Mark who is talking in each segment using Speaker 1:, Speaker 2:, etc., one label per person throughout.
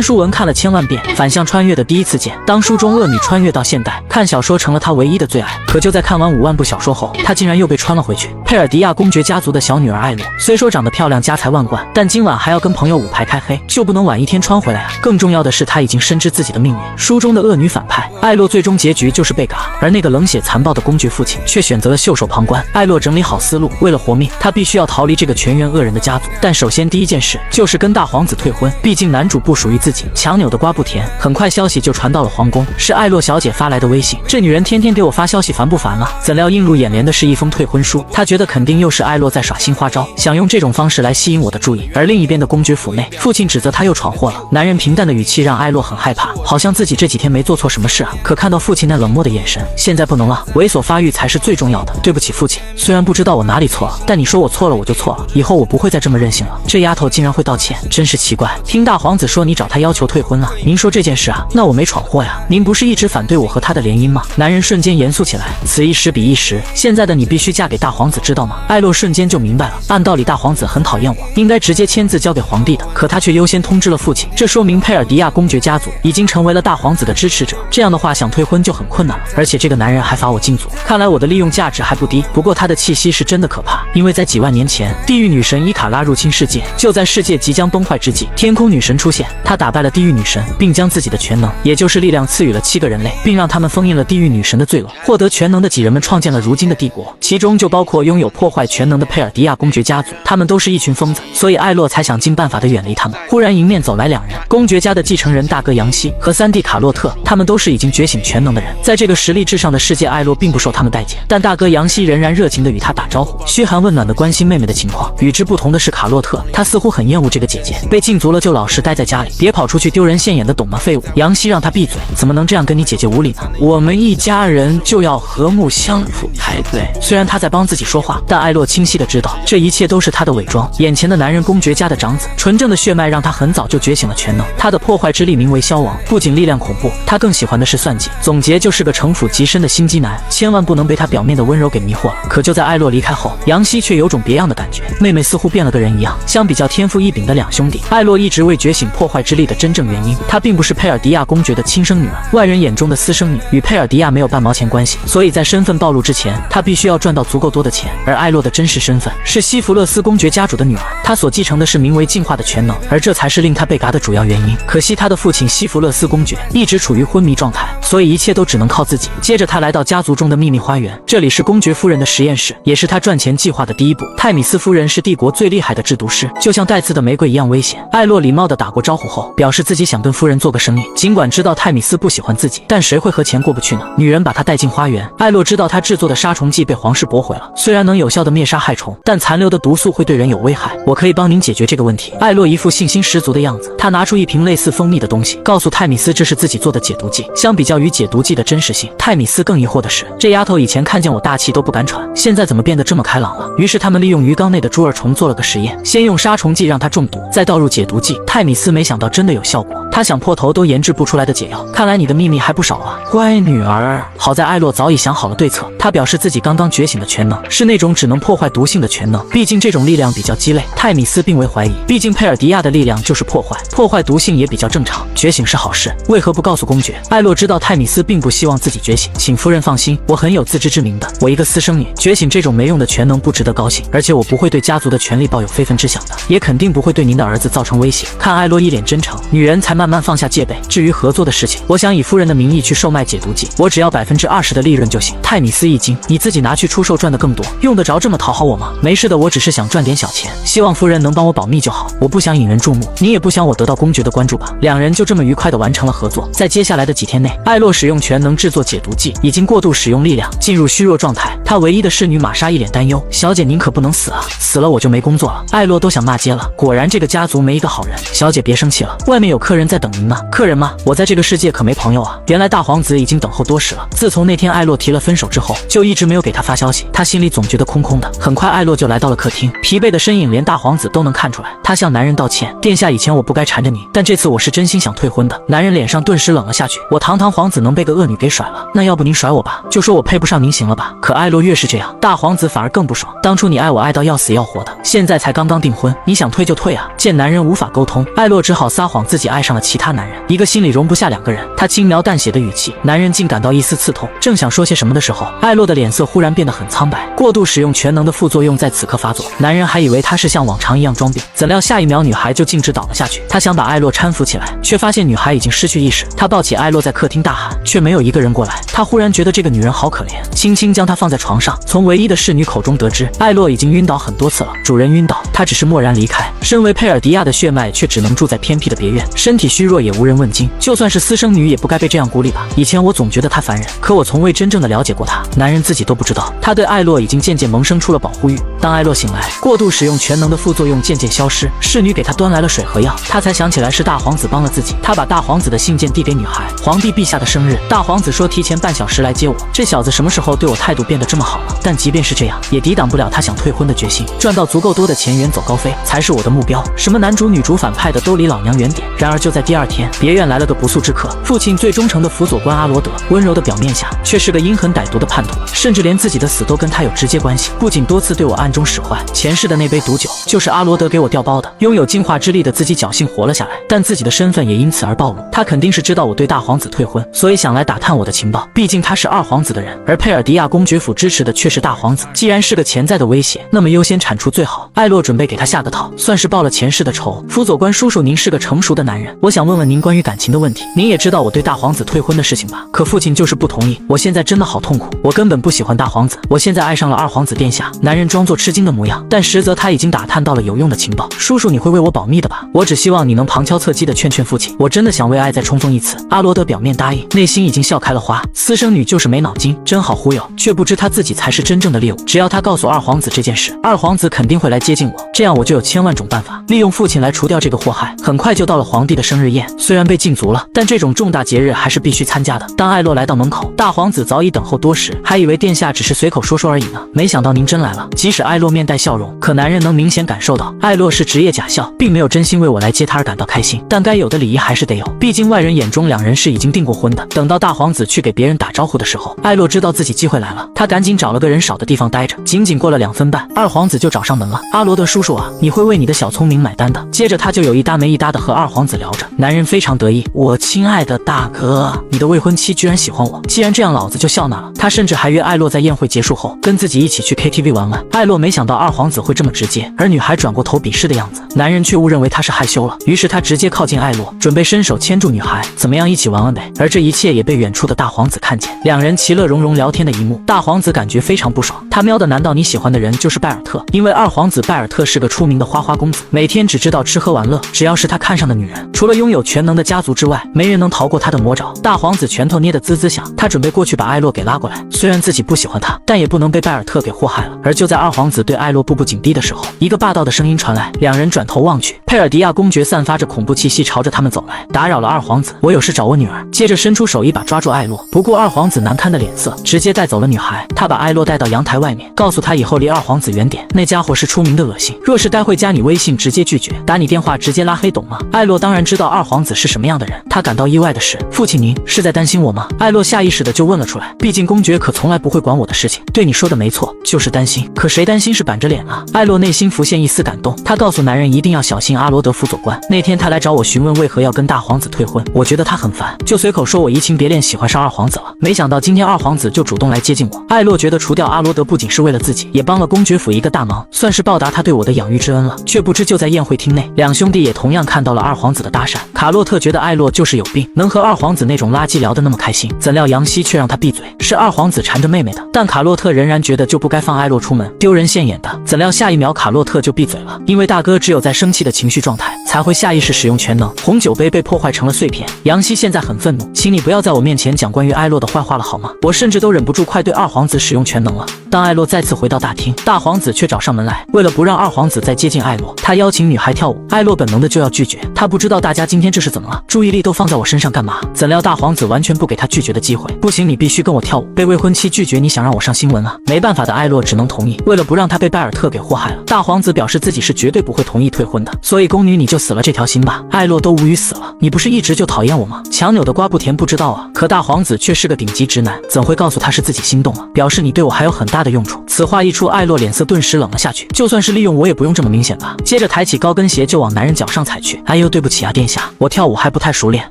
Speaker 1: 书文看了千万遍，反向穿越的第一次见。当书中恶女穿越到现代，看小说成了他唯一的最爱。可就在看完5万部小说后，他竟然又被穿了回去。佩尔迪亚公爵家族的小女儿艾洛，虽说长得漂亮，家财万贯，但今晚还要跟朋友舞牌开黑，就不能晚一天穿回来啊！更重要的是，她已经深知自己的命运。书中的恶女反派艾洛最终结局就是被嘎，而那个冷血残暴的公爵父亲却选择了袖手旁观。艾洛整理好思路，为了活命，他必须要逃离这个全员恶人的家族。但首先第一件事就是跟大皇子退婚，毕竟男主不属于自己，强扭的瓜不甜。很快消息就传到了皇宫，是艾洛小姐发来的微信。这女人天天给我发消息，烦不烦啊？怎料映入眼帘的是一封退婚书，她觉得肯定又是艾洛在耍新花招，想用这种方式来吸引我的注意。而另一边的公爵府内，父亲指责他又闯祸了。男人平淡的语气让艾洛很害怕，好像自己这几天没做错什么事啊。可看到父亲那冷漠的眼神，现在不能了，猥琐发育才是最重要的。对不起父亲，虽然不知道我哪里错了，但你说我错了我就错了，以后我不会再这么任性了。这丫头竟然会道歉，真是奇怪。听大皇子说你找他要求退婚了，您说这件事啊？那我没闯祸呀，您不是一直反对我和他的联姻吗？男人瞬间严肃起来，此一时彼一时，现在的你必须嫁给大皇子，知道吗？艾洛瞬间就明白了，按道理大皇子很讨厌我，应该直接签字交给皇帝的，可他却优先通知了父亲，这说明佩尔迪亚公爵家族已经成为了大皇子的支持者，这样的话想退婚就很困难了。而且这个男人还罚我禁足，看来我的利用价值还不低。不过他的气息是真的可怕，因为在几万年前，地狱女神伊卡拉入侵世界，就在世界即将崩坏之际，天空女神出现，她打败了地狱女神，并将自己的全能，也就是力量赐予了7个人类，并让他们封印了地狱女神的罪恶。获得全能的几人们创建了如今的帝国，其中就包括拥有破坏全能的佩尔迪亚公爵家族，他们都是一群疯子，所以艾洛才想尽办法的远离他们。忽然迎面走来2人，公爵家的继承人大哥杨希和3弟卡洛特，他们都是已经觉醒全能的人，在这个实力至上的世界，艾洛并不受他们待见，但大哥杨希仍然热情的与他打招呼，嘘寒问暖的关心妹妹的情况。与之不同的是卡洛特，他似乎很厌恶这个姐姐，被禁足了就老实待在家里，别跑出去丢人现眼的，懂吗废物？杨希让他闭嘴，怎么能这样跟你姐姐无理呢？我们一家人就要和睦相处才对。虽然他在帮自己说话，但艾洛清晰的知道这一切都是他的伪装。眼前的男人公爵家的长子，纯正的血脉让他很早就觉醒了全能，他的破坏之力名为枭王，不仅力量恐怖，他更喜欢的是算计。总结就是个城府极深的心机男，千万不能被他表面的温柔给迷惑了。可就在艾洛离开后，杨希却有种别样的感觉，妹妹似乎变了个人一样。相比较天赋异禀的2兄弟，艾洛一直未觉醒破坏之力的真正原因，她并不是佩尔迪亚公爵的亲生女儿，外人眼中的私生女，与佩尔迪亚没有半毛钱关系，所以在身份暴露之前，她必须要赚到足够多的钱。而艾洛的真实身份是西弗勒斯公爵家主的女儿，她所继承的是名为进化的全能，而这才是令她被嘎的主要原因。可惜她的父亲西弗勒斯公爵一直处于昏迷状态，所以一切都只能靠自己。接着她来到家族中的秘密花园，这里是公爵夫人的实验室，也是她赚钱计划的第一步。泰米斯夫人是帝国最厉害的制毒师，就像带刺的玫瑰一样危险。艾洛礼貌地打过招呼后，表示自己想跟夫人做个生意，尽管知道泰米斯不喜欢自己，但谁会和钱过不去呢？女人把他带进花园，艾洛知道他制作的杀虫剂被皇室驳回了，虽然能有效地灭杀害虫，但残留的毒素会对人有危害。我可以帮您解决这个问题。艾洛一副信心十足的样子，他拿出一瓶类似蜂蜜的东西，告诉泰米斯这是自己做的解毒剂。相比较于解毒剂的真实性，泰米斯更疑惑的是，这丫头以前看见我大气都不敢喘，现在怎么变得这么开朗了？于是他们利用鱼缸内的猪耳虫做了个实验，先用杀虫剂让它中毒，再倒入解毒剂。泰米斯没想到真的有效果，他想破头都研制不出来的解药，看来你的秘密还不少啊，乖女儿。好在艾洛早已想好了对策，他表示自己刚刚觉醒的全能是那种只能破坏毒性的全能，毕竟这种力量比较鸡肋。泰米斯并未怀疑，毕竟佩尔迪亚的力量就是破坏，破坏毒性也比较正常，觉醒是好事，为何不告诉公爵？艾洛知道泰米斯并不希望自己觉醒，请夫人放心，我很有自知之明的，我一个私生女觉醒这种没用的全能不值得高兴，而且我不会对家族的权利抱有非分之想的，也肯定不会对您的儿子造成威胁。看艾洛一脸真诚，女人才慢慢放下戒备。至于合作的事情，我想以夫人的名义去售卖解毒剂，我只要20%的利润就行。泰米斯一惊，你自己拿去出售赚得更多，用得着这么讨好我吗？没事的，我只是想赚点小钱，希望夫人能帮我保密就好，我不想引人注目，你也不想我得到公爵的关注吧。2人就这么愉快地完成了合作。在接下来的几天内，艾洛使用全能制作解毒剂，已经过度使用力量，进入虚弱状态。他唯一的侍女玛莎一脸担忧，小姐您可不能死啊，死了我就没工作了。艾洛都想骂街了，果然这个家族没一个好人。小姐别生气了，外面有客人在等您呢。客人吗？我在这个世界可没朋友啊。原来大皇子已经等候多时了，自从那天艾洛提了分手之后，就一直没有给他发消息，他心里总觉得空空的。很快艾洛就来到了客厅，疲惫的身影连大皇子都能看出来。他向男人道歉，殿下，以前我不该缠着你，但这次我是真心想退婚的。男人脸上顿时冷了下去，我堂堂皇皇子能被个恶女给甩了，那要不您甩我吧，就说我配不上您行了吧？可艾洛越是这样，大皇子反而更不爽。当初你爱我爱到要死要活的，现在才刚刚订婚，你想退就退啊！见男人无法沟通，艾洛只好撒谎自己爱上了其他男人，一个心里容不下两个人。他轻描淡写的语气，男人竟感到一丝刺痛。正想说些什么的时候，艾洛的脸色忽然变得很苍白，过度使用全能的副作用在此刻发作。男人还以为他是像往常一样装病，怎料下一秒女孩就径直倒了下去。他想把艾洛搀扶起来，却发现女孩已经失去意识。他抱起艾洛在客厅大喊，却没有一个人过来。他忽然觉得这个女人好可怜，轻轻将她放在床上。从唯一的侍女口中得知，艾洛已经晕倒很多次了。主人晕倒，她只是默然离开。身为佩尔迪亚的血脉，却只能住在偏僻的别院，身体虚弱也无人问津。就算是私生女，也不该被这样孤立吧？以前我总觉得她烦人，可我从未真正的了解过她。男人自己都不知道，他对艾洛已经渐渐萌生出了保护欲。当艾洛醒来，过度使用全能的副作用渐渐消失，侍女给他端来了水和药，他才想起来是大皇子帮了自己。他把大皇子的信件递给女孩，皇帝陛下的生日，大皇子说提前半小时来接我。这小子什么时候对我态度变得这么好了？但即便是这样，也抵挡不了他想退婚的决心。赚到足够多的钱，远走高飞才是我的目标。什么男主女主反派的都离老娘远点。然而就在第二天，别院来了个不速之客，父亲最忠诚的辅佐官阿罗德，温柔的表面下却是个阴狠歹毒的叛徒，甚至连自己的死都跟他有直接关系。不仅多次对我暗中使坏，前世的那杯毒酒就是阿罗德给我调包的。拥有净化之力的自己侥幸活了下来，但自己的身份也因此而暴露。他肯定是知道我对大皇子退婚，所以想来打探我的情报。毕竟他是二皇子的人，而佩尔迪亚公爵府支持的却是大皇子。既然是个潜在的威胁，那么优先铲除最好。艾洛准备给他下个套，算是报了前世的仇。辅佐官叔叔，您是个成熟的男人，我想问问您关于感情的问题。您也知道我对大皇子退婚的事情吧？可父亲就是不同意。我现在真的好痛苦，我根本不喜欢大皇子，我现在爱上了二皇子殿下。男人装作吃惊的模样，但实则他已经打探到了有用的情报。叔叔，你会为我保密的吧？我只希望你能旁敲侧击的劝劝父亲，我真的想为爱再冲锋一次。阿罗德表面答应，内心已经笑开了花。私生女就是没脑筋，真好忽悠，却不知他自己才是真正的猎物。只要他告诉二皇子这件事，二皇子肯定会来接近我，这样我就有千万种办法利用父亲来除掉这个祸害。很快就到了皇帝的生日宴，虽然被禁足了，但这种重大节日还是必须参加的。当艾洛来到门口，大皇子早已等候多时，还以为殿下只是随口说说而已呢，没想到您真来了。即使艾洛面带笑容，可男人能明显感受到艾洛是职业假笑，并没有真心为我来接他而感到开心。但该有的礼仪还是得有，毕竟外人眼中两人是已经订过婚的。等到大皇子去给别人打招呼的时候，艾洛知道自己机会来了，他赶紧找了个人少的地方待着。仅仅过了2分半，二皇子就找上门了。阿罗德叔叔啊，你会为你的小聪明买单的。接着他就有一搭没一搭的和二皇子聊着，男人非常得意，我亲爱的大哥，你的未婚妻居然喜欢我，既然这样老子就笑纳了。他甚至还约艾洛在宴会结束后跟自己一起去 KTV 玩玩。艾洛没想到二皇子会这么直接，而女孩转过头鄙视的样子，男人却误认为他是害羞了，于是他直接靠近艾洛，准备伸手牵住女孩，怎么样一起玩玩呗。而这一切也被远处的大皇子看见，两人其乐融融聊天的一幕，大皇子感觉非常不爽，他瞄的难道你喜欢的人就是拜尔特？因为二皇子拜尔特是个出名的花花公子，每天只知道吃喝玩乐，只要是他看上的女人，除了拥有全能的家族之外，没人能逃过他的魔爪。大皇子拳头捏得滋滋响，他准备过去把艾洛给拉过来，虽然自己不喜欢他，但也不能被拜尔特给祸害了。而就在二皇子对艾洛步步紧逼的时候，一个霸道的声音传来，两人转头望去，佩尔迪亚公爵散发着恐怖气息朝着他们走来，打扰了二皇子，我有事找我女儿。接着伸出手一把抓住艾洛，不顾二皇子难堪的脸色，直接带走了女孩。他把艾洛带到阳台外面，告诉他以后离二皇子远点，那家伙是出名的恶心，若是待会加你微信直接拒绝，打你电话直接拉黑，懂吗？艾洛当然知道二皇子是什么样的人，他感到意外的是，父亲您是在担心我吗？艾洛下意识的就问了出来，毕竟公爵可从来不会管我的事情。对，你说的没错，就是担心，可谁担心是板着脸啊？艾洛内心浮现一丝感动，他告诉男人一定要小心阿罗德辅佐官，那天他来找我询问为何要跟大皇子退婚，我觉得他很烦，就随口说我移情别恋喜欢上二皇子了，没想到今天二皇子就主动来接近我。艾洛觉得除掉阿罗德不仅是为了自己，也帮了公爵府一个大忙，算是报答他对我的养育之恩了。却不知就在宴会厅内，两兄弟也同样看到了二皇子的搭讪。卡洛特觉得艾洛就是有病，能和二皇子那种垃圾聊得那么开心，怎料杨希却让他闭嘴，是二皇子缠着妹妹的。但卡洛特仍然觉得就不该放艾洛出门，丢人现眼的。怎料下一秒卡洛特就闭嘴了，因为大哥只有在生气的情绪状态才会下意识使用全能。红酒杯被破坏成了碎片，杨希现在很愤怒，请你不要在我面前讲关于艾洛的坏话了好吗？我甚至都忍不住快对二皇子使用全能了。当艾洛再次回到大厅，大皇子却找上门来，为了不让二皇子再接近艾洛，他邀请女孩跳舞。艾洛本能的就要拒绝，他不知道大家今天这是怎么了，注意力都放在我身上干嘛？怎料大皇子完全不给他拒绝的机会。不行，你必须跟我跳舞。被未婚妻拒绝，你想让我上新闻啊？没办法的艾洛只能同意。为了不让他被拜尔特给祸害了，大皇子表示自己是绝对不会同意退婚的。所以宫女你就死了这条心吧。艾洛都无语死了，你不是一直就讨厌我吗？强扭的瓜不甜不知道啊。可大皇子却是个顶级直男，怎会告诉他是自己心动了，表示你对我还有很大的用处。此话一出，艾洛脸色顿时冷了下去。就算是利用我也不用这么明显吧。接着抬起高跟鞋就往男人脚上踩去。哎呦，对不起啊殿下，我跳舞还不太熟练。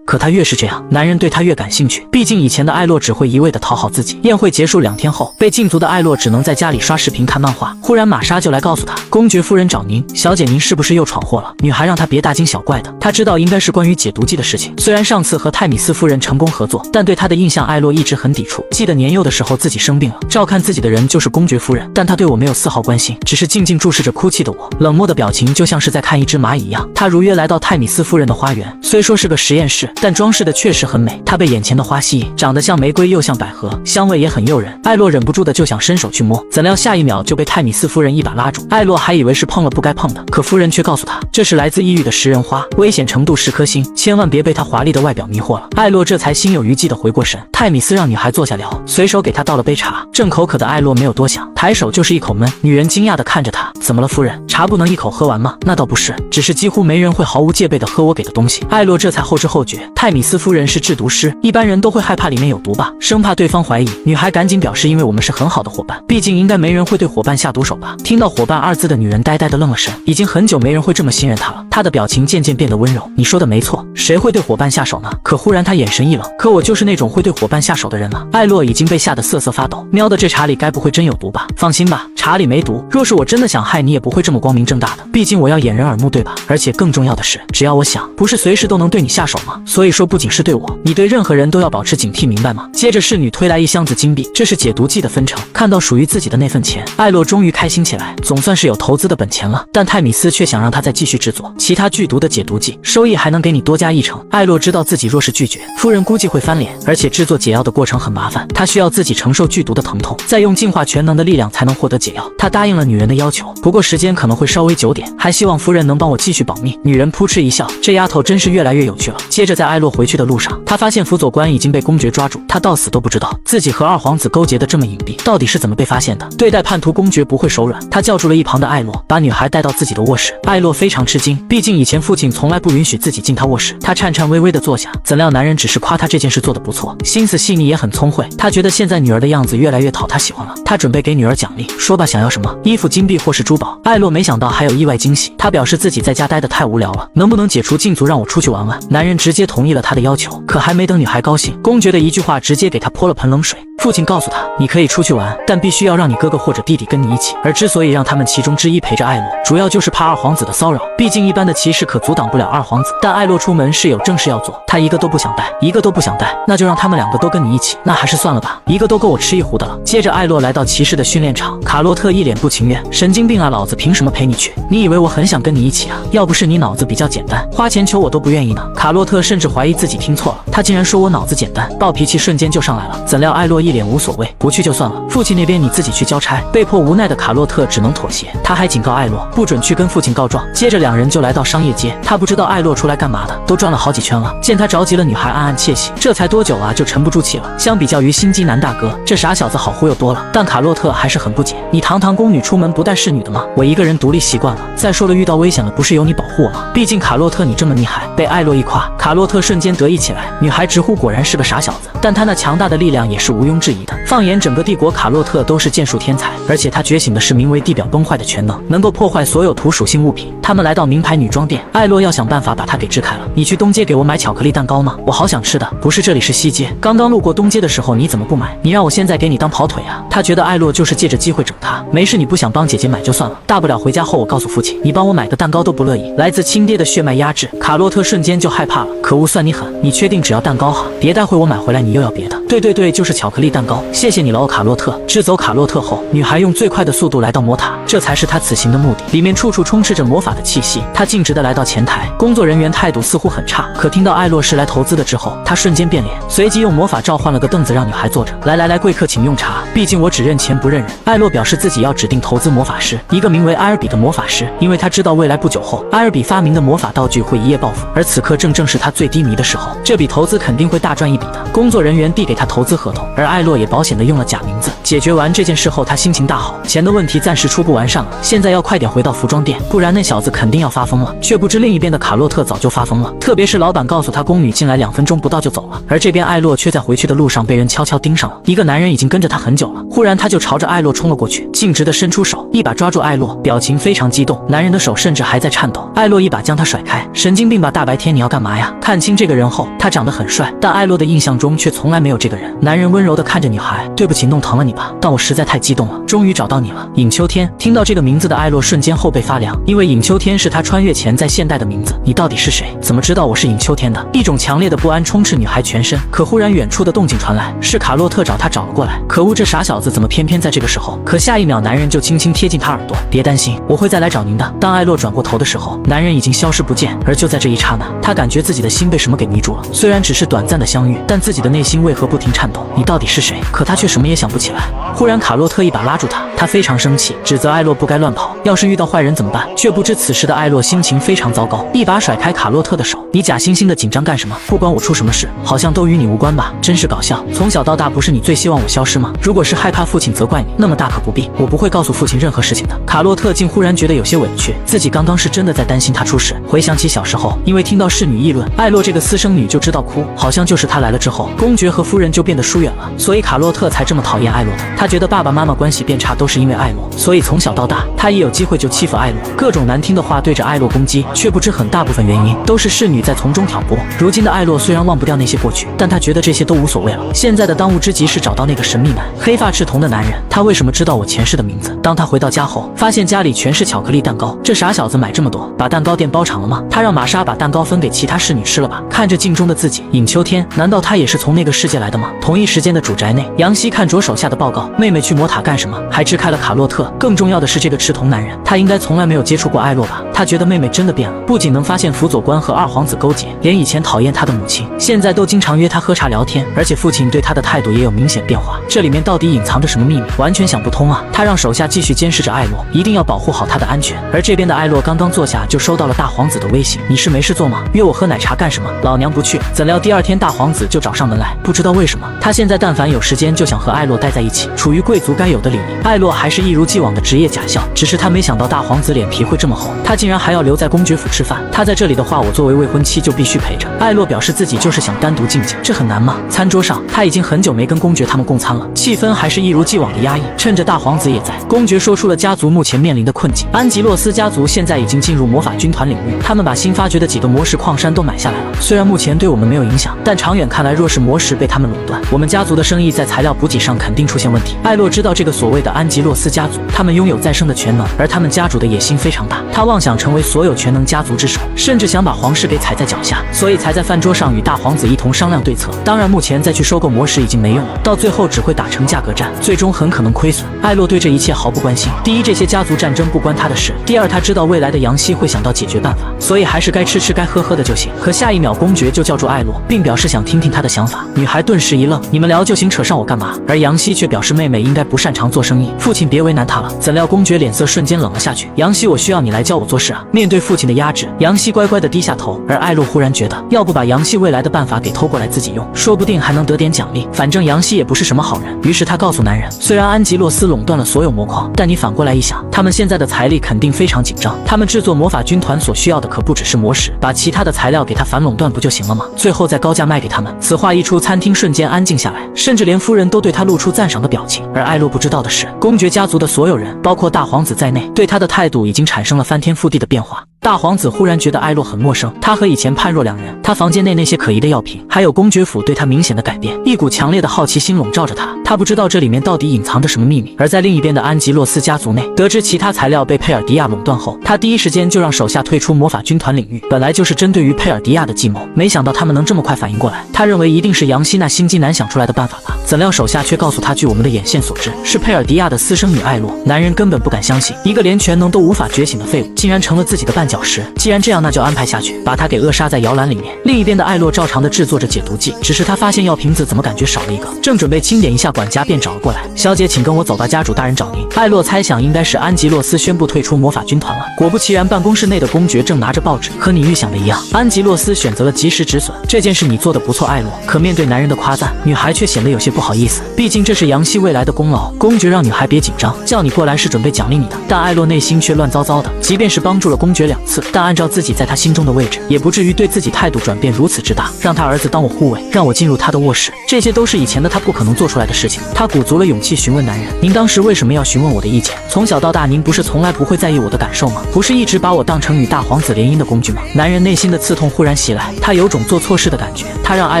Speaker 1: 可他越是这样，男人对他越感兴趣。毕竟以前的艾洛只会一味的讨好自己。宴会结束2天后，被禁足的艾洛只能在家里刷视频看漫画。忽然玛莎就来告诉他，公爵夫人找您。小姐您是不是又闯祸了？女孩让他别大惊小怪的，他知道应该是关于解毒剂的事情。虽然上次和泰米斯夫人成功合作，但对他的印象艾洛一直很抵触。记得年幼的时候自己生病了，照看自己的人就是公爵夫人，但他对我没有丝毫关心，只是静静注视着哭泣的我，冷漠的表情就像是在看一只蚂蚁一样。他如约来到泰米斯夫人的花园，虽说是个实验室，但装饰的确实很美。他被眼前的花吸引，长得像玫瑰又像百合，香味也很诱人。艾洛忍不住的就想伸手去摸，怎料下一秒就被泰米斯夫人一把拉住。艾洛还以为是碰了不该碰的，可夫人却告诉他，这是来自异域的食人花，危险程度10颗星，千万别被它华丽的外表迷惑了。艾洛这才心有余悸的回过神。泰米斯让女孩坐下聊，随手给她倒了杯茶。正口渴的艾洛没有多想，抬手就是一口闷。女人惊讶的看着他，怎么了夫人？茶不能一口喝完吗？那倒不是，只是几乎没人会毫无戒备的喝我给的东西。艾洛这才后知后觉，泰米斯夫人是制毒师，一般人都会害怕里面有毒吧，生怕对方怀疑。女孩赶紧表示，因为我们是很好的伙伴，毕竟应该没人会对伙伴下毒手吧。听到伙伴2字的女人呆呆的愣了神，已经很久没人会这么信任她了。她的表情渐渐变得温柔，你说的没错，谁会对伙伴下手呢？可忽然她眼神一冷，可我就是那种会对伙伴下手的人了。艾洛已经被吓得瑟瑟发抖，喵的，这茶里该不会真有毒吧？放心吧，茶里没毒，若是我真的想害你，也不会这么光明正大的，毕竟我要掩人耳目对吧？而且更重要的是，只要我想，不是随时都能对你下手吗？所以说不仅是对我，你对任何人都要保持警惕，明白吗？接着侍女推来一箱子金币，这是解毒剂的分成。看到属于自己的那份钱，艾洛终于开心起来，总算是有投资的本钱了。但泰米斯却想让他再继续制作其他剧毒的解毒剂，收益还能给你多加1成。艾洛知道自己若是拒绝，夫人估计会翻脸，而且制作解药的过程很麻烦，他需要自己承受剧毒的疼痛，再用净化全能的力量才能获得解药。他答应了女人的要求，不过时间可能会稍微久点，还希望夫人能帮我继续保密。女人扑哧一笑，这丫头真是越来越有趣了。接着在艾洛回去的路上，他发现辅佐官已经被公爵抓住，他到死都不知道自己和二皇子勾结的这么隐蔽，到底是怎么被发现的。对待叛徒，公爵不会手软，他叫住了一旁的艾洛，把女孩带到自己的卧室。艾洛非常吃惊，毕竟以前父亲从来不允许自己进他卧室。他颤颤巍巍地坐下，怎料男人只是夸他这件事做得不错，心思细腻也很聪慧。他觉得现在女儿的样子越来越讨他喜欢了，他准备给女儿奖励，说吧，想要什么？衣服、金币或是珠宝？艾洛没想到还有意外惊喜，他表示自己在家待得太无聊了，能不能解除禁足让我出去玩玩？男人直接同意了他的要求，可还没等女孩高兴，公爵的一句话直接给他泼了盆冷水。父亲告诉他，你可以出去玩，但必须要让你哥哥或者弟弟跟你一起。而之所以让他们其中之一陪着艾洛，主要就是怕二皇子的骚扰，毕竟一般的骑士可阻挡不了二皇子。但艾洛出门是有正事要做，他一个都不想带，一个都不想带，那就让他们2个都跟你一起，那还是算了吧，一个都够我吃一壶的了。接着艾洛来到骑士的训练场，卡洛特一脸不情愿，神经病啊，老子凭什么陪你去？你以为我很想跟你一起啊？要不是你脑子比较简单，花钱求我都不愿意呢。卡洛特甚至怀疑自己听错了，他竟然说我脑子简单，暴脾气瞬间就上来了。怎料艾洛一脸无所谓，不去就算了，父亲那边你自己去交差。被迫无奈的卡洛特只能妥协，他还警告艾洛不准去跟父亲告状。接着2人就来到商业街，他不知道艾洛出来干嘛的，都转了好几圈了。见他着急了，女孩暗暗窃喜，这才多久啊，就沉不住气了。相比较于心机男大哥，这傻小子好忽悠多了。但卡洛特还是很不解，你堂堂宫女出门不带侍女的吗？我一个人独立习惯了，再说了，遇到危险了不是有你保护我吗？毕竟卡洛特你这么厉害。被艾洛一夸，卡洛特瞬间得意起来，女孩直呼果然是个傻小子，但他那强大的力量也是毋庸置疑的。放眼整个帝国，卡洛特都是剑术天才，而且他觉醒的是名为地表崩坏的全能，能够破坏所有土属性物品。他们来到名牌女装店，艾洛要想办法把他给支开了。你去东街给我买巧克力蛋糕吗？我好想吃的。不是，这里是西街，刚刚路过东街的时候你怎么不买？你让我现在给你当跑腿啊？他觉得艾洛就是借着机会整他。没事，你不想帮姐姐买就算了，大不了回家后我告诉父亲，你帮我买个蛋糕都不乐意。来自亲爹的血脉压制，卡洛特瞬间就害怕了。可恶，算你狠，你确定只要蛋糕哈？别待会我买回来你又要别的。对，就是巧克力。力蛋糕，谢谢你了哦，卡洛特。支走卡洛特后，女孩用最快的速度来到魔塔，这才是她此行的目的。里面处处充斥着魔法的气息，她径直的来到前台，工作人员态度似乎很差，可听到艾洛是来投资的之后，她瞬间变脸，随即用魔法召唤了个凳子让女孩坐着。来，贵客请用茶，毕竟我只认钱不认人。艾洛表示自己要指定投资魔法师，一个名为埃尔比的魔法师，因为他知道未来不久后，埃尔比发明的魔法道具会一夜暴富，而此刻正是他最低迷的时候，这笔投资肯定会大赚一笔的。工作人员递给他投资合同，而艾洛也保险的用了假名字。解决完这件事后，他心情大好，钱的问题暂时初步完善了，现在要快点回到服装店，不然那小子肯定要发疯了。却不知另一边的卡洛特早就发疯了，特别是老板告诉他宫女进来2分钟不到就走了，而这边艾洛却在回去的路上被人悄悄盯上了。一个男人已经跟着他很久了，忽然他就朝着艾洛冲了过去，径直的伸出手，一把抓住艾洛，表情非常激动，男人的手甚至还在颤抖。艾洛一把将他甩开，神经病吧，大白天你要干嘛呀？看清这个人后，他长得很帅，但艾洛的印象中却从来没有这个人。男人温柔的看着女孩，对不起，弄疼了你吧，但我实在太激动了，终于找到你了，尹秋天。听到这个名字的艾洛瞬间后背发凉，因为尹秋天是他穿越前在现代的名字。你到底是谁？怎么知道我是尹秋天的？一种强烈的不安充斥女孩全身。可忽然远处的动静传来，是卡洛特找他找了过来。可恶，这傻小子怎么偏偏在这个时候？可下一秒，男人就轻轻贴近他耳朵，别担心，我会再来找您的。当艾洛转过头的时候，男人已经消失不见。而就在这一刹那，他感觉自己的心被什么给迷住了。虽然只是短暂的相遇，但自己的内心为何不停颤抖？你到底是谁？可他却什么也想不起来。忽然，卡洛特一把拉住他，他非常生气，指责艾洛不该乱跑，要是遇到坏人怎么办？却不知此时的艾洛心情非常糟糕，一把甩开卡洛特的手。你假惺惺的紧张干什么？不管我出什么事，好像都与你无关吧？真是搞笑。从小到大，不是你最希望我消失吗？如果是害怕父亲责怪你，那么大可不必，我不会告诉父亲任何事情的。卡洛特竟忽然觉得有些委屈，自己刚刚是真的在担心他出事。回想起小时候，因为听到侍女议论艾洛这个私生女就知道哭，好像就是他来了之后，公爵和夫人就变得疏远了，所以卡洛特才这么讨厌艾洛的。他觉得爸爸妈妈关系变差都是因为艾洛，所以从小到大，他一有机会就欺负艾洛，各种难听的话对着艾洛攻击，却不知很大部分原因都是侍女在从中挑拨。如今的艾洛虽然忘不掉那些过去，但他觉得这些都无所谓了。现在的当务之急是找到那个神秘男，黑发赤瞳的男人。他为什么知道我前世的名字？当他回到家后，发现家里全是巧克力蛋糕，这傻小子买这么多，把蛋糕店包场了吗？他让玛莎把蛋糕分给其他侍女吃了吧？看着镜中的自己，尹秋天，难道他也是从那个世界来的吗？同一时间的主宅内，杨希看着手下的报告，妹妹去魔塔干什么？还支开了卡洛特。更重要的是，这个赤瞳男人，他应该从来没有接触过艾洛吧？他觉得妹妹真的变了，不仅能发现辅佐官和二皇子勾结，连以前讨厌他的母亲，现在都经常约他喝茶聊天，而且父亲对他的态度也有明显变化。这里面到底隐藏着什么秘密？完全想不通啊！他让手下继续监视着艾洛，一定要保护好他的安全。而这边的艾洛刚刚坐下，就收到了大皇子的微信：你是没事做吗？约我喝奶茶干什么？老娘不去！怎料第二天大皇子就找上门来，不知道为什么，他现在但凡有时间就想和艾洛待在一起，处于贵族该有的礼仪。艾洛还是一如既往的职业假笑，只是他没想到大皇子脸皮会这么厚，他竟然还要留在公爵府吃饭。他在这里的话，我作为未婚妻就必须陪着。艾洛表示自己就是想单独静静，这很难吗？餐桌上，他已经很久没跟公爵他们共餐了，气氛还是一如既往的压抑。趁着大皇子也在，公爵说出了家族目前面临的困境。安吉洛斯家族现在已经进入魔法军团领域，他们把新发掘的几个魔石矿山都买下来了。虽然目前对我们没有影响，但长远看来，若是魔石被他们垄断，我们家族的生意在材料补给上肯定出现问题。艾洛知道这个所谓的安吉洛斯家族，他们拥有再生的全能，而他们家主的野心非常大，他妄想成为所有全能家族之首，甚至想把皇室给踩在脚下，所以才在饭桌上与大皇子一同商量对策。当然，目前再去收购魔石已经没用了，到最后只会打成价格战，最终很可能亏损。艾洛对这一切毫不关心。第一，这些家族战争不关他的事；第二，他知道未来的杨希会想到解决办法，所以还是该吃吃该喝喝的就行。可下一秒，公爵就叫住艾洛，并表示想听听他的想法。女孩顿时一愣：你们聊就行，扯上我干嘛？而杨希却表示妹妹应该不擅长做生意，父亲别为难她了。怎料公爵脸色瞬间冷了下去：杨希，我需要你来教我做事啊！面对父亲的压制，杨希乖乖地低下头。而艾洛忽然觉得，要不把杨希未来的办法给偷过来自己用，说不定还能得点奖励。反正杨希也不是什么好人。于是他告诉男人，虽然安吉洛斯垄断了所有魔矿，但你反过来一想，他们现在的财力肯定非常紧张，他们制作魔法军团所需要的可不只是魔石，把其他的材料给他反垄断不就行了吗？最后再高价卖给他们。此话一出，餐厅瞬间安静下来，甚至连夫人都对他露出赞赏的表情。而艾洛不知道的是，公爵家族的所有人，包括大皇子在内，对他的态度已经产生了翻天覆地的变化。大皇子忽然觉得艾洛很陌生，他和以前判若两人。他房间内那些可疑的药品，还有公爵府对他明显的改变，一股强烈的好奇心笼罩着他。他不知道这里面到底隐藏着什么秘密。而在另一边的安吉洛斯家族内，得知其他材料被佩尔迪亚垄断后，他第一时间就让手下退出魔法军团领域，本来就是针对于佩尔迪亚的计谋，没想到他们能这么快反应过来。他认为一定是杨希那心机男想出来的办法吧，怎料手下却告诉他，据我们的眼线所知，是佩尔迪亚的私生女艾洛。男人根本不敢相信，一个连全能都无法觉醒的废物，竟然成了自己的绊脚石。既然这样，那就安排下去，把他给扼杀在摇篮里面。另一边的艾洛照常的制作着解毒剂，只是他发现药瓶子怎么感觉少了一个，正准备清点一下，管家便找了过来。小姐，请跟我走吧，家主大人找您。艾洛猜想应该是安吉洛斯宣布退出魔法军团了。果不其然，办公室内的公爵正拿着报纸。和你预想的一样，安吉洛斯选择了及时止损。这件事你做得不错，艾洛。可面对男人的夸赞，女孩却显得有些不好意思，毕竟这是杨希未来的功劳。公爵让女孩别紧张，叫你过来是准备奖励你的。但艾洛内心却乱糟糟的，即便是帮助了公爵2次，但按照自己在他心中的位置，也不至于对自己态度转变如此之大。让他儿子当我护卫，让我进入他的卧室，这些都是以前的他不可能做出来的事情。他鼓足了勇气询问男人，您当时为什么要询问我的意见？从小到大，您不是从来不会在意我的感受吗？不是一直把我当成与大皇子联姻的工具吗？男人内心的刺痛忽然袭来，他有种做错事的感觉。他让艾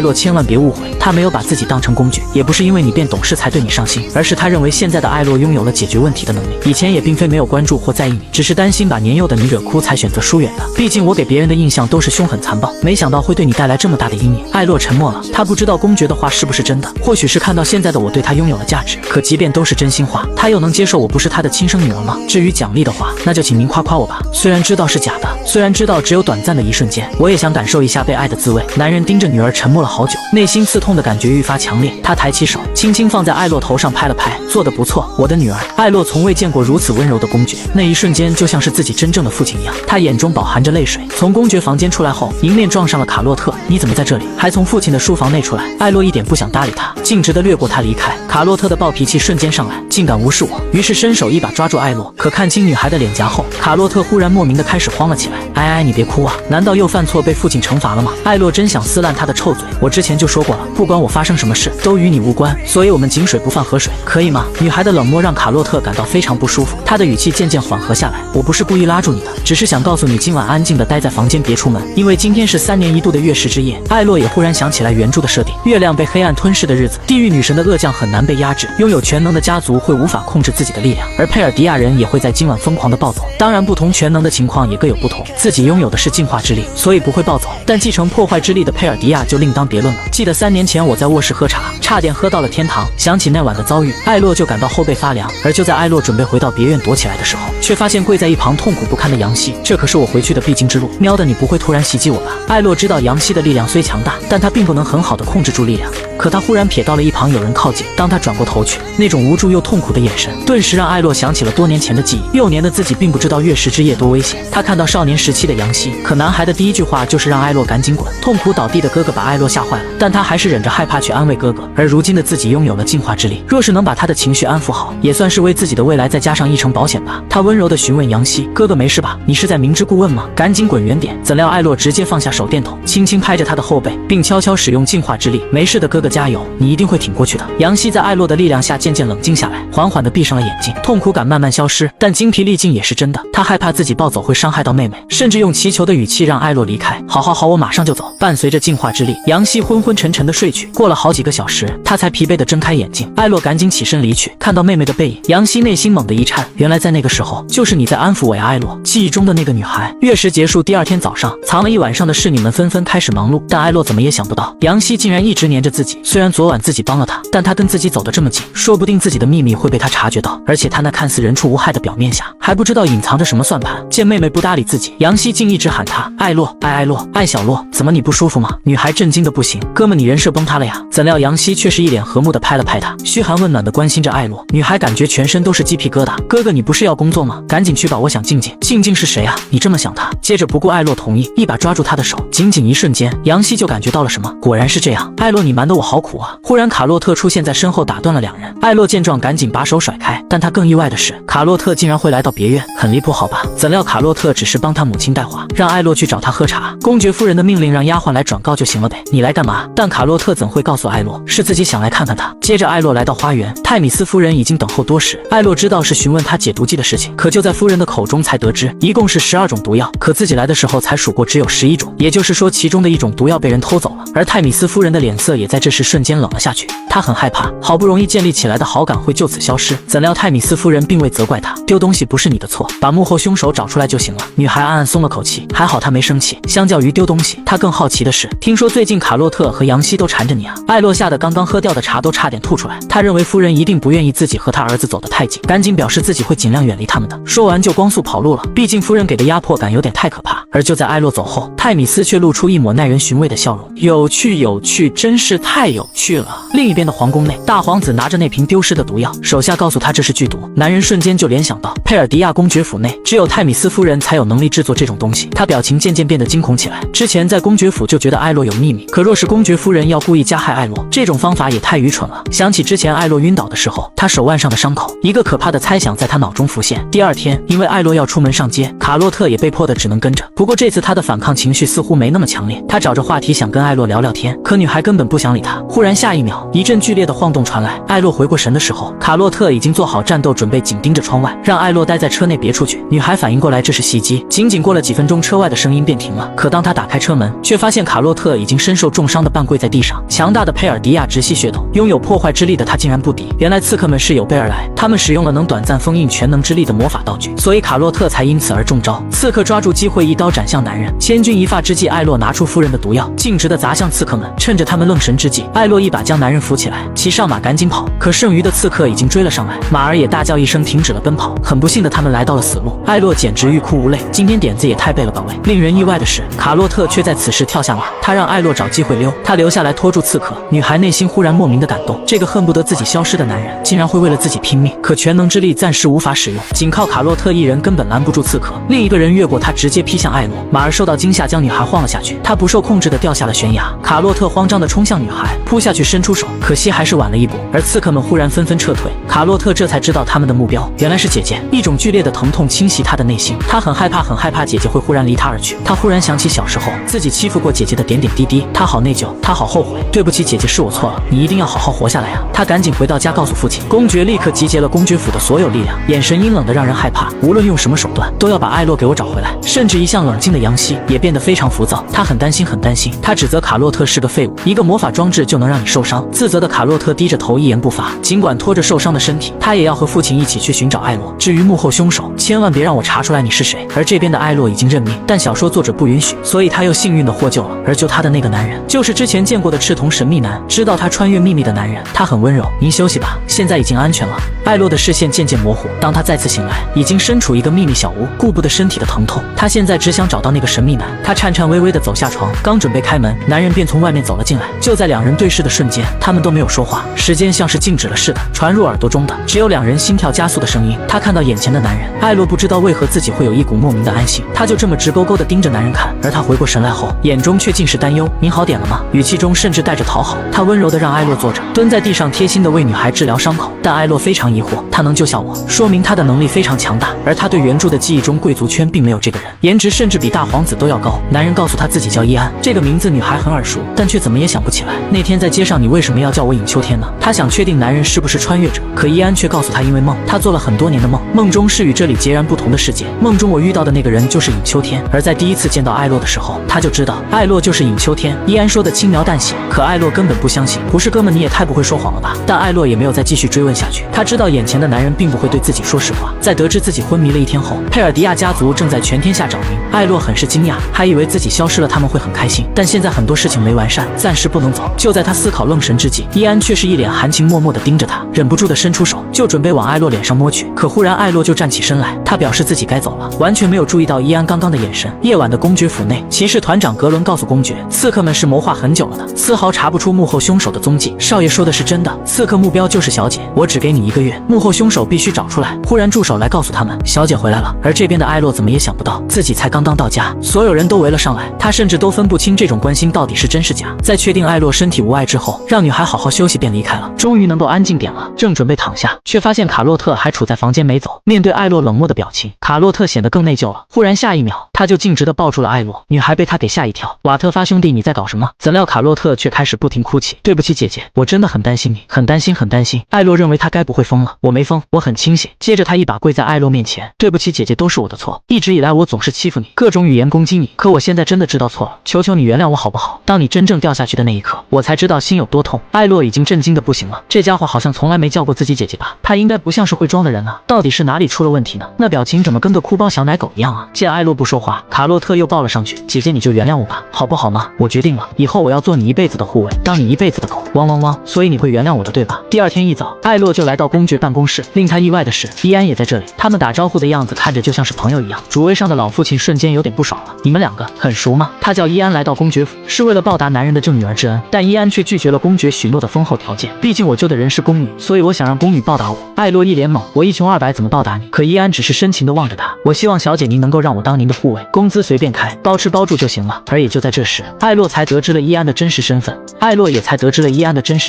Speaker 1: 洛千万别误会，他没有把自己当成工具，也不是因为你变懂事才对你上心，而是他认为现在的艾洛拥有了解决问题的能力。以前也并非没有关注或在意你，只是担心把年幼的你惹哭才选择疏远的。毕竟我给别人的印象都是凶狠残暴，没想到会对你带来这么大的阴影。艾洛沉默了，他不知道公爵的话是不是真的，或许是看到现在的我对他拥有了价值。可即便都是真心话，他又能接受我不是他的亲生女儿吗？至于奖励的话，那就请您夸夸我吧。虽然知道是假的，虽然知道只有短暂的一瞬间，我也想感受一下被爱的滋味。男人盯着女儿沉默了好久，内心刺痛的感觉愈发强烈。他抬起手，轻轻放在艾洛头上拍了拍，做得不错，我的女儿。艾洛从未见过如此温柔的公爵，那一瞬间就像是自己真正的父亲一样，他眼中饱含着泪水。从公爵房间出来后，迎面撞上了卡洛特。你怎么在这里？还从父亲的书房内出来？艾洛一点不想搭理他，径直的掠过他离开。卡洛特的暴脾气瞬间上来，竟敢无视我，于是伸手一把抓住艾洛。可看清女孩的脸颊后，卡洛特忽然莫名的开始慌了起来。哎，你别哭啊，难道又犯错被父亲惩罚了吗？艾洛真想撕烂他的臭嘴。我之前就说过了，不管我发生什么事，都与你无关，所以我们井水不犯河水，可以吗？女孩的冷漠让卡洛特感到非常不舒服，她的语气渐渐缓和下来。我不是故意拉住你的，只是想告诉你今晚安静的待在房间，别出门，因为今天是3年1度的月食之夜。艾洛也忽然想起来原著的设定，月亮被黑暗吞噬的日子，地狱女神的恶将很难被压制，拥有全能的家族会无法控制自己的力量，而佩尔迪亚人也会在今晚疯狂的暴走。当然，不同全能的情况也各有不同，自己拥有的是进化之力，所以不会暴走，但继承破坏之力的佩尔迪亚就另当别论了。记得3年前我在卧室喝茶，差点喝到了天堂。想起那晚的遭遇，艾洛就感到后背发凉。而就在艾洛准备回到别院躲起来的时候，却发现跪在一旁痛苦不堪的杨希。这可是我回去的必经之路，喵的，你不会突然袭击我吧？艾洛知道杨希的力量虽强大，但他并不能很好的控制住力量。可他忽然瞥到了一旁有人靠近，当他转过头去，那种无助又痛苦的眼神，顿时让艾洛想起了多年前的记忆。幼年的自己并不知道月食之夜多危险，他看到少年时期的杨希，可男孩的第一句话就是让艾洛赶紧滚。痛苦倒地的哥哥把艾洛吓坏了，但他还是忍着害怕去安慰哥哥。而如今的自己拥有了进化之力，若是能把他的情绪安抚好，也算是为自己的未来再加上一层保险吧。他温柔地询问杨希：“哥哥没事吧？你是在明知故问吗？赶紧滚远点！”怎料艾洛直接放下手电筒，轻轻拍着他的后背，并悄悄使用进化之力：“没事的，哥哥加油，你一定会挺过去的。”杨希在艾洛的力量下渐渐冷静下来，缓缓地闭上了眼睛，痛苦感慢慢消失，但精疲力尽也是真的。他害怕自己暴走会伤害到妹妹，甚至用祈求的语气让艾洛离开。好好好，我马上就走。伴随着进化之力，杨希昏昏沉沉地睡去。过了好几个小时，他才疲惫地睁开眼睛。艾洛赶紧起身离去，看到妹妹的背影，杨希内心猛地一颤。原来在那个时候，就是你在安抚我呀，艾洛。记忆中的那个女孩。月食结束第2天早上，藏了一晚上的侍女们纷纷开始忙碌，但艾洛怎么也想不到，杨希竟然一直黏着自己。虽然昨晚自己帮了他，但他跟自己走得这么近，说不定自己的秘密会被他察觉到。而且他那看似人畜无害的表面下，还不知道隐藏着什么算盘。见妹妹不搭理自己，杨希竟一直喊他：“艾洛，爱艾洛，爱小洛，怎么你不舒服吗？”女孩震惊的不行：“哥们，你人设崩塌了呀！”怎料杨希却是一脸和睦的拍了拍他，嘘寒问暖的关心着艾洛。女孩感觉全身都是鸡皮疙瘩：“哥哥，你不是要工作吗？赶紧去吧，我想静静。”静静是谁啊？你这么想他？接着不顾艾洛同意，一把抓住他的手，仅仅一瞬间，杨希就感觉到了什么。果然是这样，艾洛，你瞒得我好苦啊！忽然卡洛特出现在身后，打断了两人。艾洛见状赶紧把手甩开，但他更意外的是，卡洛特竟然会来到别院，很离谱好吧？怎料卡洛特只是帮他母亲带话，让艾洛去找他喝茶。公爵夫人的命令让丫鬟来转告就行了呗，你来干嘛？但卡洛特怎会告诉艾洛，是自己想来看看他。接着艾洛来到花园，泰米斯夫人已经等候多时。艾洛知道是询问他解毒剂的事情，可就在夫人的口中才得知，一共是12种毒药，可自己来的时候才数过只有11种，也就是说其中的一种毒药被人偷走了。而泰米斯夫人的脸色也在这时瞬间冷了下去。他很害怕，好不容易建立起来的好感会就此消失。怎料泰米斯夫人并未责怪他，丢东西不是你的错，把幕后凶手找出来就行了。女孩暗暗松了口气，还好她没生气。相较于丢东西，她更好奇的是，听说最近卡洛特和杨希都缠着你啊。艾洛吓得刚刚喝掉的茶都差点吐出来，他认为夫人一定不愿意自己和他儿子走得太近，赶紧表示自己会尽量远离他们的。说完就光速跑路了，毕竟夫人给的压迫感有点太可怕。而就在艾洛走后，泰米斯却露出一抹耐人寻味的笑容，有趣有趣，真是太有趣了。另一边的皇宫内，大皇子拿着那瓶丢失的毒药，手下告诉他这是剧毒，男人瞬间就联想到佩尔迪亚公爵府内只有泰米斯夫人才有能力制作这种东西，他表情渐渐变得惊恐起来。之前在公爵府就觉得艾洛有秘密，可若是公爵夫人要故意加害艾洛，这种方法也太愚蠢了。想起之前艾洛晕倒的时候，他手腕上的伤口，一个可怕的猜想在他脑中浮现。第二天，因为艾洛要出门上街，卡洛特也被迫的只能跟着。不过这次他的反抗情绪似乎没那么强烈，他找着话题想跟艾洛聊聊天，可女孩根本不想理他。忽然下一秒，一阵剧烈的晃动传来，艾洛回过神的时候，卡洛特已经做好战斗准备，紧盯着窗外，让艾洛待在车内别出去。女孩反应过来这是袭击，仅仅过了几分钟，车外的声音便停了。可当她打开车门，却发现卡洛特已经身受重伤的半跪在地上。强大的佩尔迪亚直系血统，拥有破坏之力的他竟然不敌。原来刺客们是有备而来，他们使用了能短暂封印全能之力的魔法道具，所以卡洛特才因此而中招。刺客抓住机会一刀斩向男人，千钧一发之际，艾洛拿出夫人的毒药，径直的砸向刺客们。趁着他们愣神之际，艾洛一把将男人扶起来，骑上马赶紧跑。可剩余的刺客已经追了上来，马儿也大叫一声停止了奔跑。很不幸的他们来到了死路，艾洛简直欲哭无泪，今天点子也太背了吧喂！令人意外的是，卡洛特却在此时跳下马，他让艾洛找机会溜，他留下来拖住刺客。女孩内心忽然莫名的感动，这个恨不得自己消失的男人竟然会为了自己拼命。可全能之力暂时无法使用，仅靠卡洛特一人根本拦不住刺客，另一个人越过他直接劈向艾洛。马儿受到惊吓将女孩晃了下去，他不受控制的掉下了悬崖。卡洛特慌张的冲向女孩，扑下去伸出手，可惜还是晚了一步。而刺客们忽然纷纷撤退，卡洛特这才知道他们的目标原来是姐姐。一种剧烈的疼痛侵袭他的内心，他很害怕很害怕姐姐会忽然离他而去。他忽然想起小时候自己欺负过姐姐的点点滴滴，他好内疚，他好后悔。对不起姐姐，是我错了，你一定要好好活下来啊！他赶紧回到家告诉父亲。公爵立刻集结了公爵府的所有力量，眼神阴冷的让人害怕，无论用什么手段都要把艾洛给我找回来。甚至一向冷静的杨希也变得非常浮躁，他很担心很担心，他指责卡洛特是个废物，一个魔法装置就能让你受伤。自责的卡洛特低着头一言不发，尽管拖着受伤的身体，他也要和父亲一起去寻找艾洛。至于幕后凶手，千万别让我查出来你是谁。而这边的艾洛已经认命，但小说作者不允许，所以他又幸运的获救了。而救他的那个男人，就是之前见过的赤瞳神秘男，知道他穿越秘密的男人。他很温柔，您休息吧，现在已经安全了。艾洛的视线渐渐模糊，当他再次醒来，已经身处一个秘密小屋，顾不得身体的疼痛，他现在只想找到那个神秘男。他颤颤巍巍地走下床，刚准备开门，男人便从外面走了进来。就在两人对视的瞬间，他们都没有说话，时间像是静止了似的，传入耳朵中的只有两人心跳加速的声音。他看到眼前的男人，艾洛不知道为何自己会有一股莫名的安心，他就这么直勾勾地盯着男人看，而他回过神来后，眼中却尽是担忧。您好点了吗？语气中甚至带着讨好。他温柔地让艾洛坐着，蹲在地上贴心地为女孩治疗伤口。但艾洛非常疑惑，他能救下我，说明他的能力非常强大，而他对原著的记忆中贵族圈并没有这个人，颜值甚至比大皇子都要高。男人告诉他自己叫伊安，这个名字女孩很耳熟，但却怎么也想不起来。那天在街上你为什么要叫我尹秋天呢？他想确定男人是不是穿越者，可伊安却告诉他因为梦，他做了很多年的梦，梦中是与这里截然不同的世界，梦中我遇到的那个人就是尹秋天。而在第一次见到艾洛的时候，他就知道艾洛就是尹秋天。伊安说的轻描淡写，可艾洛根本不相信。不是哥们，你也太不会说谎了吧？但艾洛也没有再继续追问下去，他知道眼前的男人并不会对自己说实话。在得知自己昏迷了一天后，佩尔迪亚家族正在全天下找寻，艾洛很是惊讶，还以为自己消失了他们会很开心，但现在很多事情没完善，暂时不能走。就在他思考愣神之际，伊安却是一脸含情脉脉地盯着他，忍不住地伸出手就准备往艾洛脸上摸去，可忽然艾洛就站起身来，他表示自己该走了，完全没有注意到伊安刚刚的眼神。夜晚的公爵府内，骑士团长格伦告诉公爵，刺客们是谋划很久了的，丝毫查不出幕后凶手的踪迹。少爷说的是真的，刺客目标就是小姐，我只给你1个月，幕后凶手必须找出来。忽然助手来告诉他们，小姐回来了。而这边的艾洛怎么也想不到，自己才刚刚到家，所有人都围了上来，他甚至都分不清这种关心到底是真是假。在确定艾洛身体无碍之后，让女孩好好休息便离开了。终于能够安静点了，正准备躺下，却发现卡洛特还处在房间没走。面对艾洛冷漠的表情，卡洛特显得更内疚了。忽然下一秒，他就径直地抱住了艾洛，女孩被他给吓一跳。瓦特发兄弟，你在搞什么？怎料卡洛特却开始不停哭泣。对不起姐姐，我真的很担心你，很担心很担心。艾洛认为他该不会疯了，我没疯，我很清醒。接着他一把跪在艾洛面前，对不起姐姐，都是我的错，一直以来我总是欺负你，各种语言攻击你，可我现在真的知道错了，求求你原谅我好不好？当你真正掉下去的那一刻，我才知道心有多痛。艾艾洛已经震惊的不行了，这家伙好像从来没叫过自己姐姐吧？他应该不像是会装的人啊，到底是哪里出了问题呢？那表情怎么跟个哭包小奶狗一样啊？见艾洛不说话，卡洛特又抱了上去，姐姐你就原谅我吧，好不好吗？我决定了，以后我要做你一辈子的护卫，当你一辈子的狗，汪汪汪！所以你会原谅我的对吧？第二天一早，艾洛就来到公爵办公室，令他意外的是，伊安也在这里，他们打招呼的样子看着就像是朋友一样。主位上的老父亲瞬间有点不爽了，你们两个很熟吗？他叫伊安来到公爵府是为了报答男人的正女儿之恩，但伊安却拒绝了公爵许诺的丰厚条件，毕竟我救的人是宫女，所以我想让宫女报答我。艾洛一脸懵，我一穷二白怎么报答你？可伊安只是深情地望着他，我希望小姐您能够让我当您的护卫，工资随便开，包吃包住就行了。而也就在这时，艾洛才得知了伊安的真实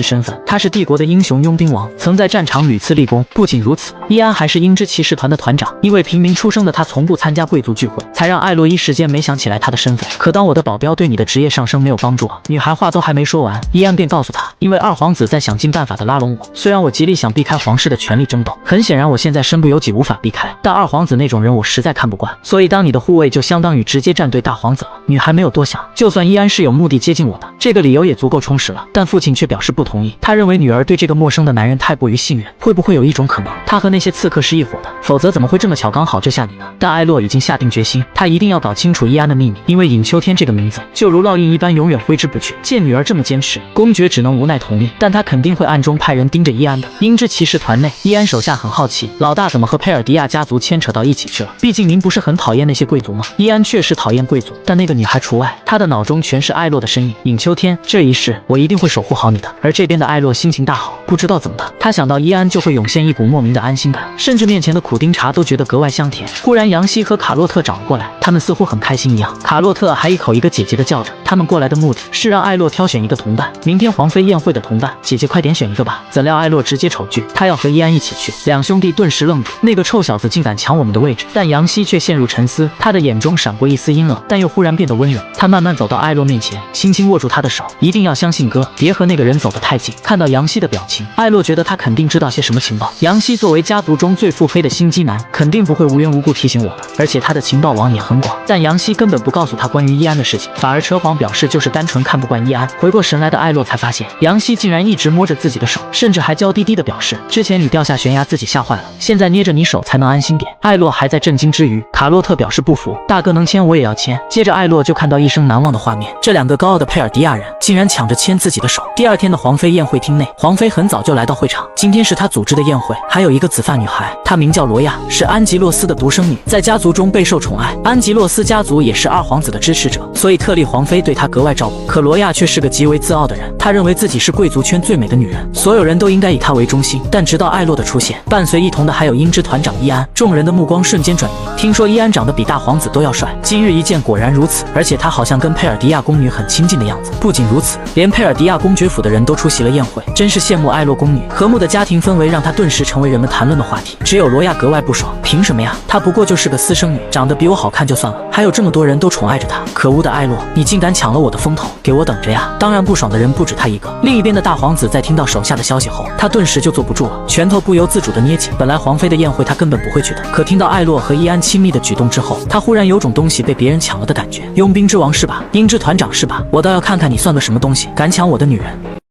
Speaker 1: 身份。他是帝国的英雄佣兵王，曾在战场屡次立功。不仅如此，伊安还是鹰之骑士团的团长。因为平民出生的他从不参加贵族聚会，才让艾洛一时间没想起来他的身份。可当我的保镖对你的职业上升没有帮助啊！女孩话都还没说完，伊安便告诉他，因为二皇子在想尽办法的拉拢我，虽然我极力想避开皇室的权力争斗，很显然我现在身不由己无法避开，但二皇子那种人我实在看不惯，所以当你的护卫就相当于直接站队大皇子了。女孩没有多想，就算伊安是有目的接近我的，这个理由也足够充实了。但父亲却表示不同意，他认为女儿对这个陌生的男人太过于信任，会不会有一种可能，他和那些刺客是一伙的？否则怎么会这么巧刚好救下你呢？但艾洛已经下定决心，他一定要搞清楚伊安的秘密，因为尹秋天这个名字就如烙印一般永远挥之不去。见女儿这么坚持，公爵只能无奈同意，但他肯定会暗中派人盯着伊安的。鹰之骑士团内，伊安手下很好奇，老大怎么和佩尔迪亚家族牵扯到一起去了？毕竟您不是很讨厌那些贵族吗？伊安确实讨厌贵族，但那个女孩除外，他的脑中全是艾洛的身影。尹秋天，这一世我一定会守护好你的。而这边的艾洛心情大好，不知道怎么的，他想到伊安就会涌现一股莫名的安心感，甚至面前的苦丁茶都觉得格外香甜。忽然杨希和卡洛特找了过来，他们似乎很开心一样。卡洛特还一口一个姐姐的叫着，他们过来的目的是让艾洛挑选一个同伴，明天皇妃宴会的同伴，姐姐快点选一个吧。怎料艾洛直接丑句，他要和伊安一起去。两兄弟顿时愣住，那个臭小子竟敢抢我们的位置。但杨希却陷入沉思，他的眼中闪过一丝阴冷，但又忽然变得温柔。他慢慢走到艾洛面前，轻轻握住他的手，一定要相信哥，别和那个人走得太近。看到杨希的表情，艾洛觉得他肯定知道些什么情报。杨希作为家族中最腹黑的心机男，肯定不会无缘无故提醒我的，而且他的情报网也很广。但杨希根本不告诉他关于伊安的事情，反而扯谎表示就是单纯看不惯伊安。回过神来的艾洛才发现，杨希竟然一直摸着自己的手，甚至还娇滴滴的表示，之前你掉下悬崖自己吓坏了，现在捏着你手才能安心点。艾洛还在震惊之余，卡洛特表示不服，大哥能牵我也要牵。接着艾洛就看到一生难忘的画面，这两个高傲的佩尔迪亚人竟然抢着牵自己的手。第二天的皇妃宴会厅内，皇妃很早就来到会场，今天是她组织的宴会，还有一个紫发女孩，她名叫罗亚，是安吉洛斯的独生女，在家族中备受宠爱。安吉洛斯家族也是二皇子的支持者，所以特立皇妃对她格外照顾。可罗亚却是个极为自傲的人，她认为自己是贵族圈最美的女人，所有人都应该以她为中心。但直到艾洛的出现，伴随一同的还有鹰之团长伊安，众人的目光瞬间转移。听说伊安长得比大皇子都要帅，今日一见果然如此，而且他好像跟佩尔迪亚宫女很亲近的样子。不仅如此，连佩尔迪亚公爵府的人都出席了宴会，真是羡慕艾洛宫女。和睦的家庭氛围让她顿时成为人们谈论的话题。只有罗亚格外不爽，凭什么呀？她不过就是个私生女，长得比我好看就算了，还有这么多人都宠爱着她。可恶的艾洛，你竟敢抢了我的风头，给我等着呀！当然不爽的人不止他一个。另一边的大皇子在听到手下的消息后，他顿时就坐不住了，拳头不由自主的捏紧。本来皇妃的宴会他根本不会去的，可听到艾洛和伊安亲密的举动之后，他忽然有种东西被别人抢了的感觉。佣兵之王是吧？鹰之团长是吧？我倒要看看你算个什么东西，敢抢我的女人！